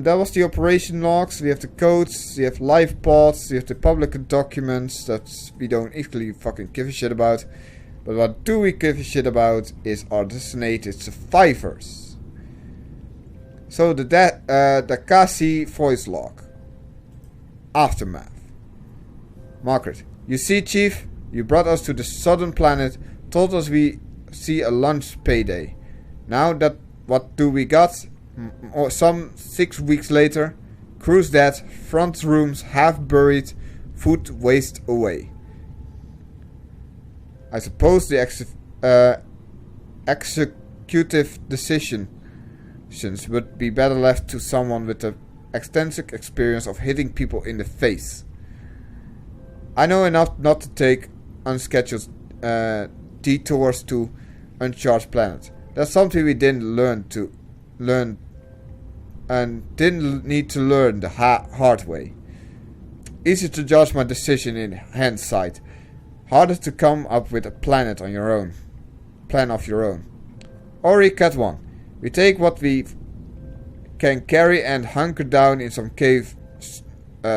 That was the operation logs. We have the codes, we have live pods, we have the public documents that we don't actually fucking give a shit about. But what do we give a shit about is our designated survivors. So the Kasi voice log. Aftermath. Margaret, you see, Chief, you brought us to the southern planet, told us we see a lunch payday. Now that what do we got? Or some 6 weeks later, crew's dead, front rooms half buried, food waste away. I suppose the executive decisions would be better left to someone with the extensive experience of hitting people in the face. I know enough not to take unscheduled detours to uncharted planet. That's something we didn't learn and didn't need to learn the hard way. Easy to judge my decision in hindsight. Harder to come up with a plan of your own. Ori Cat 1. We take what we can carry and hunker down in some cave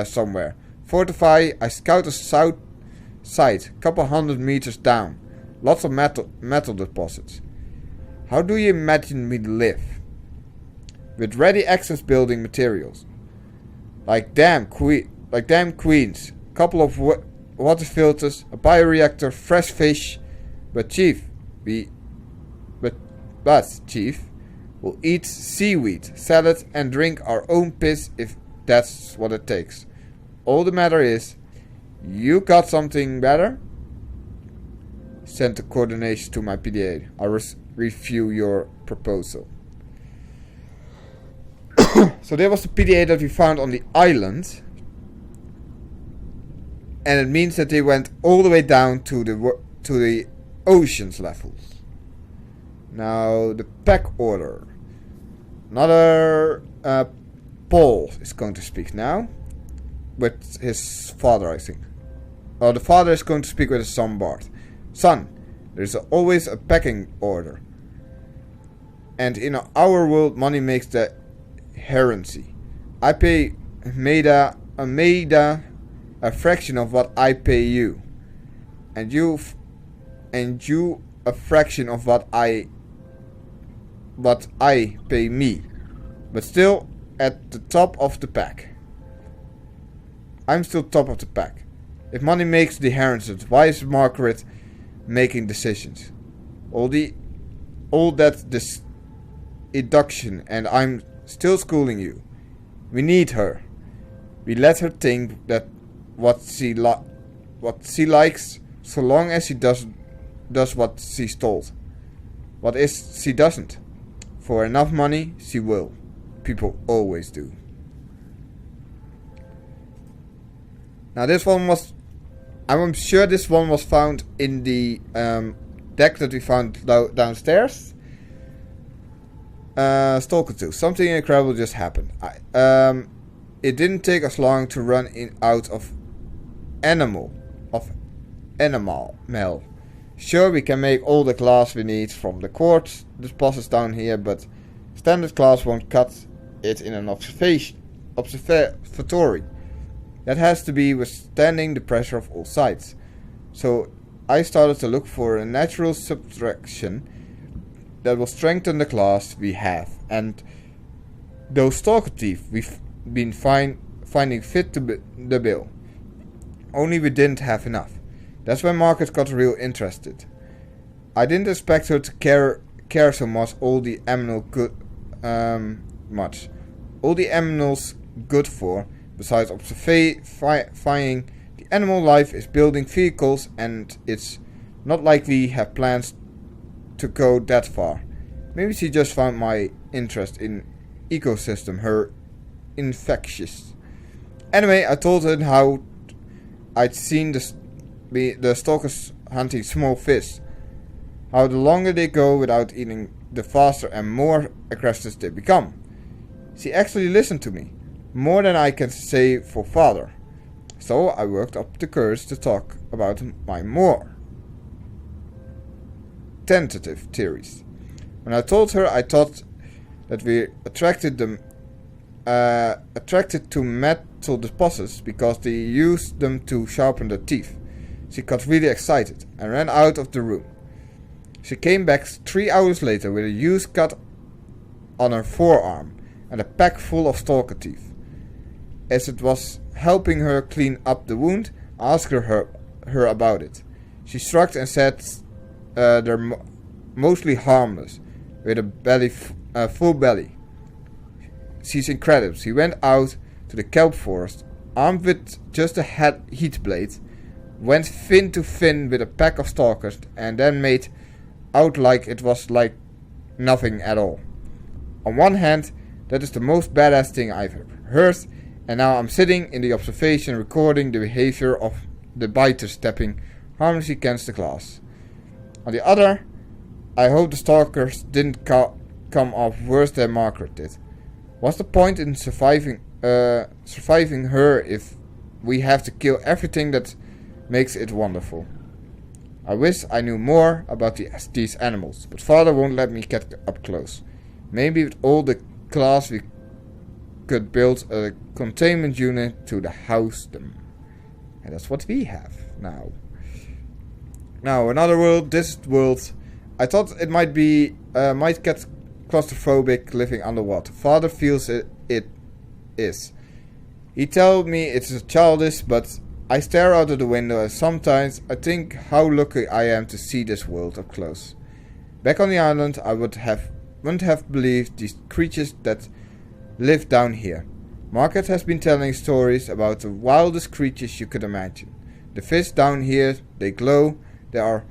somewhere. Fortify. I scout the south side, couple 100 meters down. Lots of metal deposits. How do you imagine me live? With ready access building materials. Like damn queens. Couple of water filters, a bioreactor, fresh fish. But Chief, Chief, we'll eat seaweed, salad and drink our own piss if that's what it takes. All the matter is, you got something better? Send the coordinates to my PDA. I'll review your proposal. So there was the PDA that we found on the island. And it means that they went all the way down to the oceans levels. Now the pack order. Another Paul is going to speak now. With his father, I think. Oh, the father is going to speak with his son Bart. Son, there's always a packing order. And in our world, money makes the currency. I pay Maida a fraction of what I pay you, and you a fraction of what I pay me, but still at the top of the pack. I'm still top of the pack. If money makes the difference, why is Margaret making decisions? All that this deduction, and I'm still schooling you. We need her. We let her think that what she likes, so long as she does what she's told. What is she doesn't? For enough money, she will. People always do. Now this one was, I'm sure this one was found in the deck that we found downstairs. Stalker 2. Something incredible just happened. It didn't take us long to run out of animal mail. Sure, we can make all the glass we need from the quartz deposits down here, but standard glass won't cut it in an observatory. That has to be withstanding the pressure of all sides. So I started to look for a natural subtraction that will strengthen the glass we have, and those stalker teeth we've been finding fit to the bill. Only we didn't have enough. That's when Margaret got real interested. I didn't expect her to care so much all the aminals good for, besides observing the animal life is building vehicles, and it's not like we have plans to go that far. Maybe she just found my interest in ecosystem her infectious. Anyway, I told her how I'd seen the stalkers hunting small fish. How the longer they go without eating, the faster and more aggressive they become. She actually listened to me. more than I can say for father. So I worked up the courage to talk about my more tentative theories. When I told her I thought that we attracted to metal deposits because they used them to sharpen their teeth, she got really excited and ran out of the room. She came back 3 hours later with a huge cut on her forearm and a pack full of stalker teeth. As it was helping her clean up the wound, I asked her about it. She shrugged and said they're mostly harmless, with a full belly. She's incredible. She went out to the kelp forest, armed with just a heat blade, went fin to fin with a pack of stalkers, and then made out like it was like nothing at all. On one hand, that is the most badass thing I've ever heard, and now I'm sitting in the observation recording the behavior of the biter stepping harmlessly against the glass. On the other, I hope the stalkers didn't come off worse than Margaret did. What's the point in surviving her if we have to kill everything that makes it wonderful? I wish I knew more about these animals, but father won't let me get up close. Maybe with all the glass we could build a containment unit to house them. And that's what we have now. Now, another world, this world, I thought it might get claustrophobic living underwater. Father feels it is. He tells me it's childish, but I stare out of the window and sometimes I think how lucky I am to see this world up close. Back on the island, I wouldn't have believed these creatures that live down here. Margaret has been telling stories about the wildest creatures you could imagine. The fish down here, they glow. There are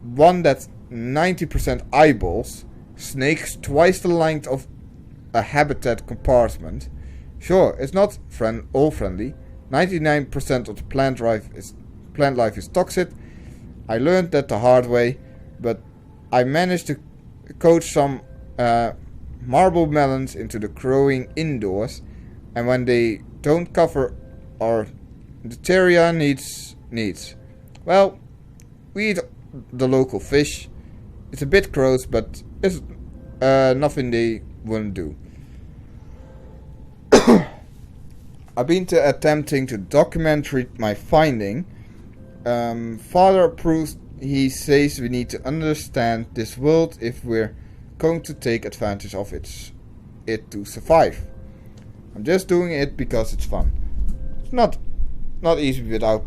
one that's 90% eyeballs, snakes twice the length of a habitat compartment. Sure, it's not all friendly. 99% of the plant life is toxic. I learned that the hard way, but I managed to coach some marble melons into the growing indoors, and when they don't cover our area needs, well, we eat the local fish. It's a bit gross, but it's nothing they wouldn't do. I've been attempting to document my finding. Father approves. He says we need to understand this world if we're going to take advantage of it to survive. I'm just doing it because it's fun. It's not easy without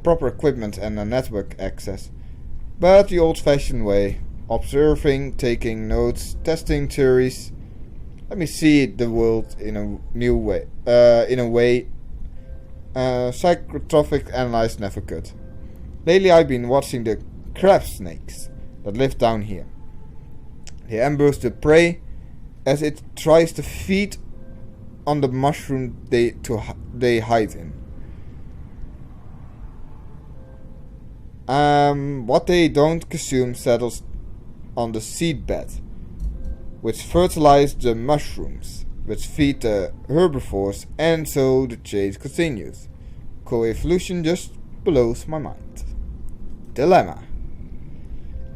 proper equipment and a network access, but the old-fashioned way: observing, taking notes, testing theories. Let me see the world in a new way. In a way, psychotropic analyze never could. Lately, I've been watching the crab snakes that live down here. They ambush the prey as it tries to feed on the mushroom they hide in. What they don't consume settles on the seedbed, which fertilize the mushrooms, which feed the herbivores, and so the chase continues. Co-evolution just blows my mind. Dilemma.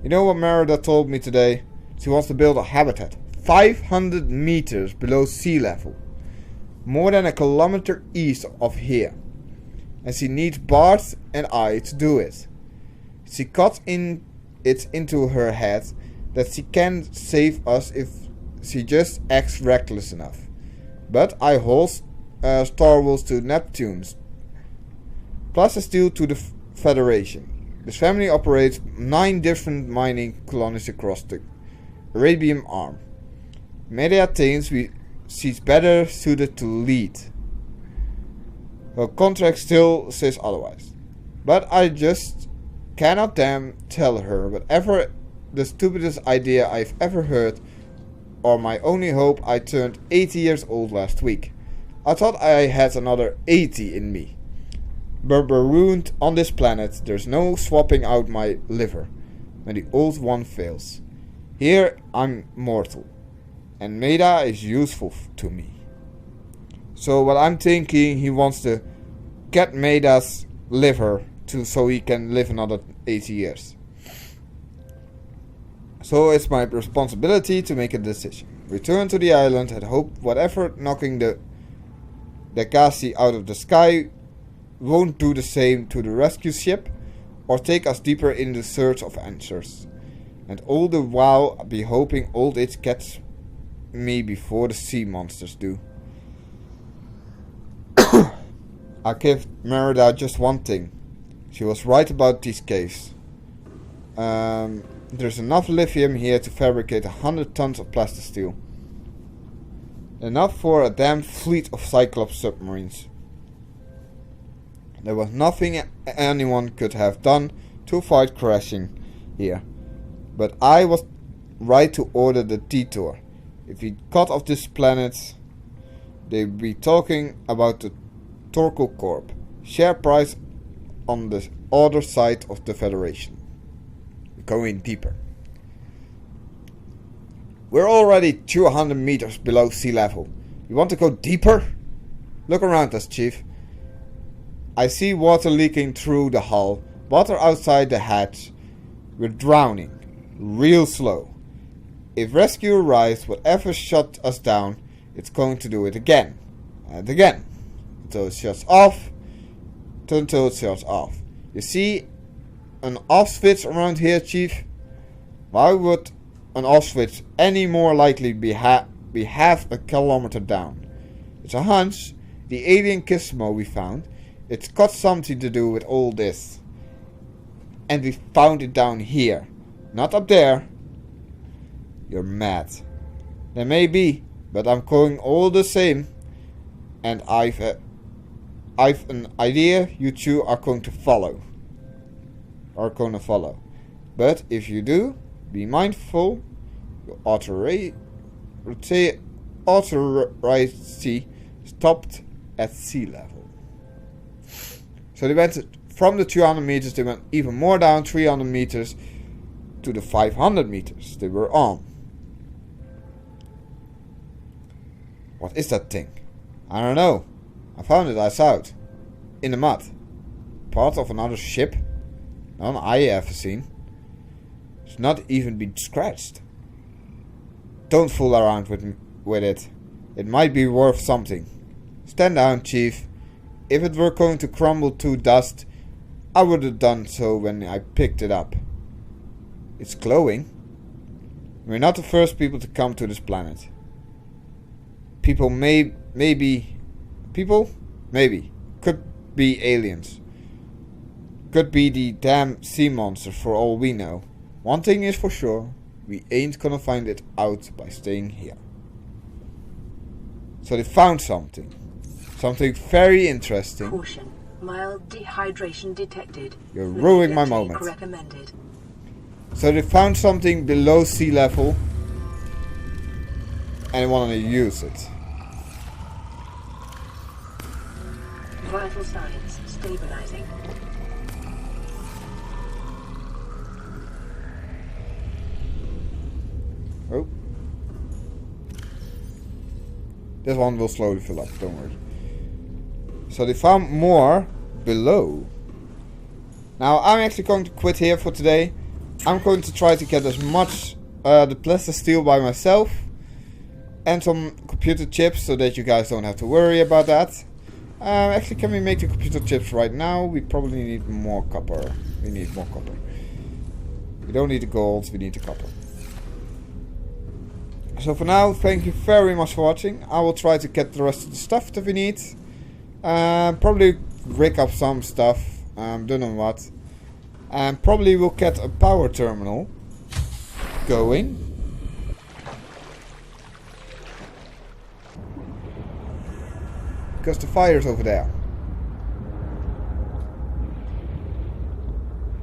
You know what Merida told me today? She wants to build a habitat 500 meters below sea level, more than a kilometer east of here, and she needs Bart and I to do it. She got it into her head that she can save us if she just acts reckless enough. But I hold Star Wars to Neptune's, plus a steal to the Federation. This family operates 9 different mining colonies across the Arabian Arm. Media thinks she's better suited to lead. Her contract still says otherwise. But I just cannot damn tell her whatever the stupidest idea I've ever heard, or my only hope. I turned 80 years old last week. I thought I had another 80 in me. Marooned on this planet, there's no swapping out my liver when the old one fails. Here I'm mortal, and Maida is useful to me. So what I'm thinking, he wants to get Maida's liver so he can live another 80 years. So it's my responsibility to make a decision. Return to the island and hope whatever knocking the gassy out of the sky won't do the same to the rescue ship or take us deeper in the search of answers. And all the while be hoping old age gets me before the sea monsters do. I give Merida just one thing. She was right about these caves. There's enough lithium here to fabricate 100 tons of plastic steel. Enough for a damn fleet of Cyclops submarines. There was nothing anyone could have done to avoid crashing here. But I was right to order the detour. If we cut off this planet, they'd be talking about the Torkel Corp. Share price on the other side of the Federation. We're going deeper. We're already 200 meters below sea level. You want to go deeper? Look around us, Chief. I see water leaking through the hull. Water outside the hatch. We're drowning. Real slow. If rescue arrives, whatever shut us down, it's going to do it again. And again. Until it shuts off. Until it shuts off. You see an off switch around here, Chief? Why would an off switch any more likely be half a kilometer down? It's a hunch. The alien gizmo we found, it's got something to do with all this. And we found it down here. Not up there. You're mad. There may be, but I'm going all the same. And I've an idea you two are going to follow. But if you do, be mindful. Your authority stopped at sea level. So they went from the 200 meters, they went even more down, 300 meters, to the 500 meters they were on. What is that thing? I don't know. I found it ice out. In the mud. Part of another ship. None I ever seen. It's not even been scratched. Don't fool around with it. It might be worth something. Stand down, Chief. If it were going to crumble to dust, I would have done so when I picked it up. It's glowing. We're not the first people to come to this planet. People maybe. Could be aliens. Could be the damn sea monster for all we know. One thing is for sure. We ain't gonna find it out by staying here. So they found something. Something very interesting. Caution. Mild dehydration detected. You're ruining my moment. Recommended. So they found something below sea level. And they wanted to use it. Vital signs stabilizing. Oh. This one will slowly fill up, don't worry. So they found more below. Now I'm actually going to quit here for today. I'm going to try to get as much the plastic steel by myself. And some computer chips so that you guys don't have to worry about that. Actually, can we make the computer chips right now? We probably need more copper. We need more copper. We don't need the gold, we need the copper. So for now, thank you very much for watching. I will try to get the rest of the stuff that we need. Probably rig up some stuff. Don't know what. And probably we'll get a power terminal going. Because the fire's over there.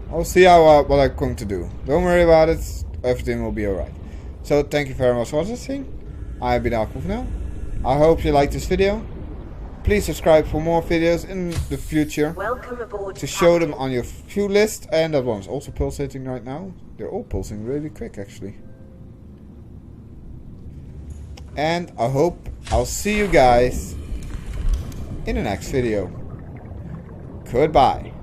I'll see what I'm going to do. Don't worry about it. Everything will be alright. So thank you very much for watching. I've been DarkWolfNL. I hope you liked this video. Please subscribe for more videos in the future. Welcome aboard to show them on your view list. And that one's also pulsating right now. They're all pulsing really quick actually. And I hope I'll see you guys in the next video. Goodbye.